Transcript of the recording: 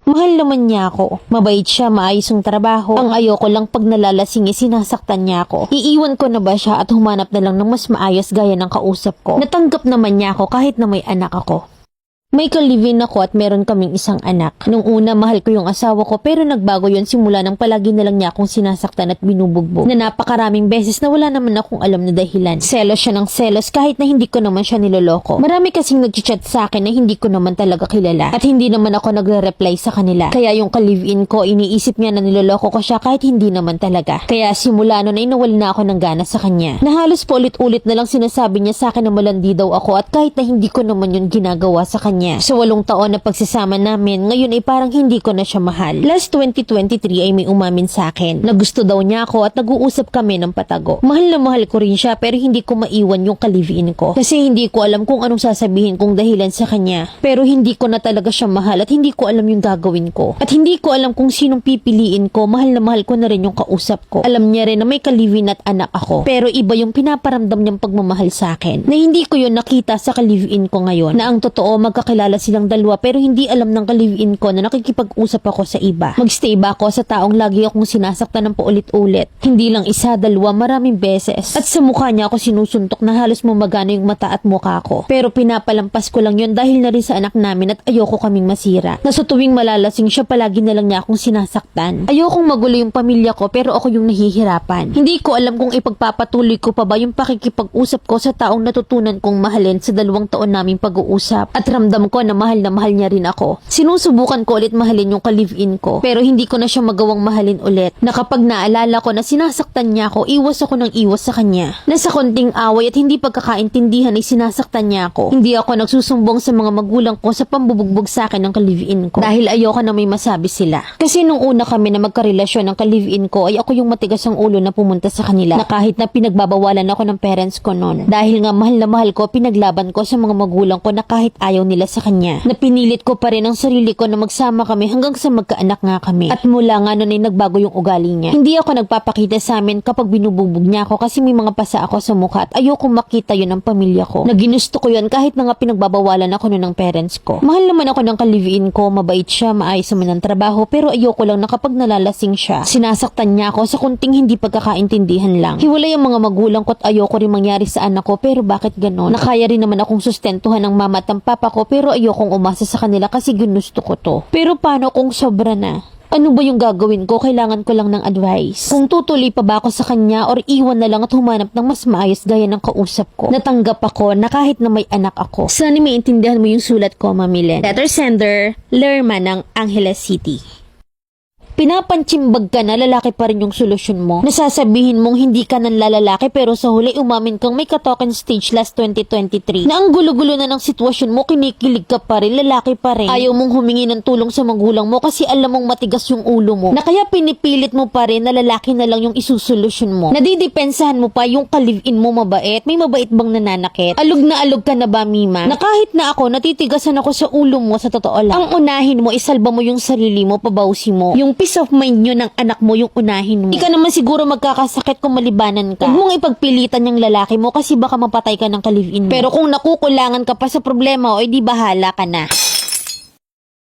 Mahal naman niya ako. Mabait siya, maayos yung trabaho. Ang ayoko lang pag nalalasing sinasaktan niya ako. Iiwan ko na ba siya at humanap na lang ng mas maayos gaya ng kausap ko? Natanggap naman niya ako kahit na may anak ako. May ka-live-in ako at meron kaming isang anak. Nung una, mahal ko yung asawa ko pero nagbago yun simula nang palagi na lang niya akong sinasaktan at binubugbog. Na napakaraming beses na wala naman akong alam na dahilan. Selos siya ng selos kahit na hindi ko naman siya niloloko. Marami kasing nag-chat sa akin na hindi ko naman talaga kilala. At hindi naman ako nagre-reply sa kanila. Kaya yung ka-live-in ko, iniisip niya na niloloko ko siya kahit hindi naman talaga. Kaya simula nun ay nawala na ako ng gana sa kanya. Na halos po ulit-ulit na lang sinasabi niya sa akin na malandi daw ako at kahit na hindi ko naman yun ginagawa sa kanya. Sa 8 taon na pagsasama namin, ngayon ay parang hindi ko na siya mahal. Last 2023 ay may umamin sa akin na gusto daw niya ako at nag-uusap kami ng patago. Mahal na mahal ko rin siya pero hindi ko maiwan yung ka-live-in ko. Kasi hindi ko alam kung anong sasabihin kong dahilan sa kanya. Pero hindi ko na talaga siya mahal at hindi ko alam yung gagawin ko. At hindi ko alam kung sinong pipiliin ko. Mahal na mahal ko na rin yung kausap ko. Alam niya rin na may ka-live-in at anak ako. Pero iba yung pinaparamdam niyang pagmamahal sa akin. Na hindi ko yun nakita sa ka-live-in ko ngayon. Na ang totoo magkakilala silang dalawa pero hindi alam ng ka-live-in ko na nakikipag-usap ako sa iba. Magstay ba ako sa taong lagi akong sinasaktan ng paulit-ulit? Hindi lang isa, dalawa, maraming beses. At sa mukha niya ako sinusuntok na halos mamagana yung mata at mukha ko. Pero pinapalampas ko lang yun dahil na rin sa anak namin at ayoko kaming masira. Na sa tuwing malalasing siya palagi na lang niya akong sinasaktan. Ayokong magulo yung pamilya ko pero ako yung nahihirapan. Hindi ko alam kung ipagpapatuloy ko pa ba yung pakikipag-usap ko sa taong natutunan kong mahalin sa 2 taon naming pag-uusap. At ramdam ko na mahal niya rin ako. Sinusubukan ko ulit mahalin yung ka-live-in ko pero hindi ko na siya magawang mahalin ulit. Na kapag naalala ko na sinasaktan niya ako, iwas ako ng iwas sa kanya. Na sa konting away at hindi pagkakaintindihan ay sinasaktan niya ako. Hindi ako nagsusumbong sa mga magulang ko sa pambubugbog sa akin ng ka-live-in ko dahil ayoko na may masabi sila. Kasi nung una kami na magkarelasyon ng ka-live-in ko ay ako yung matigas ang ulo na pumunta sa kanila na kahit na pinagbabawalan ako ng parents ko noon. Dahil nga mahal na mahal ko, pinaglaban ko sa mga magulang ko na kahit ayaw nila sa kanya. Na pinilit ko pa rin ang sarili ko na magsama kami hanggang sa magkaanak nga kami. At mula nga nun ay nagbago yung ugali niya. Hindi ako nagpapakita sa amin kapag binubugbog niya ako kasi may mga pasa ako sa mukha at ayoko makita yun ng pamilya ko. Na ginusto ko yun kahit na nga pinagbabawalan ako nun ng parents ko. Mahal naman ako ng ka-live-in ko, mabait siya, maayos naman ang trabaho pero ayoko lang na kapag nalalasing siya, sinasaktan niya ako sa kunting hindi pagkakaintindihan lang. Hiwalay ang mga magulang ko at ayoko rin mangyari sa anak ko pero bakit ganon? Nakaya rin naman akong sustentuhan ng mama at ng papa ko pero ayokong umasa sa kanila kasi ginusto ko to. Pero paano kung sobra na? Ano ba yung gagawin ko? Kailangan ko lang ng advice. Kung tutuloy pa ba ako sa kanya or iwan na lang at humanap ng mas maayos gaya ng kausap ko. Natanggap ako na kahit na may anak ako. Sana maintindihan mo yung sulat ko, Mami Len. Letter sender, Lerma ng Angeles City. Pinapanchimbag ka na lalaki pa rin yung solusyon mo. Nasasabihin mong hindi ka ng lalaki pero sa huli umamin kang may katoken stage last 2023. Na ang gulo-gulo na ng sitwasyon mo, kinikilig ka pa rin, lalaki pa rin. Ayaw mong humingi ng tulong sa magulang mo kasi alam mong matigas yung ulo mo. Na kaya pinipilit mo pa rin na lalaki na lang yung isusolusyon mo. Nadidepensahan mo pa yung ka-live-in mo mabait. May mabait bang nananakit? Alog na alog ka na ba, Mima? Na kahit na ako, natitigasan ako sa ulo mo sa totoo lang. Ang unahin mo, isalba mo yung sarili mo, pabawsi mo. Yung peace of mind nyo ng anak mo yung unahin mo. Di ka naman siguro magkakasakit kung malibanan ka. Huwag mong ipagpilitan yung lalaki mo kasi baka mapatay ka ng ka-live-in mo. Pero kung nakukulangan ka pa sa problema o di bahala ka na.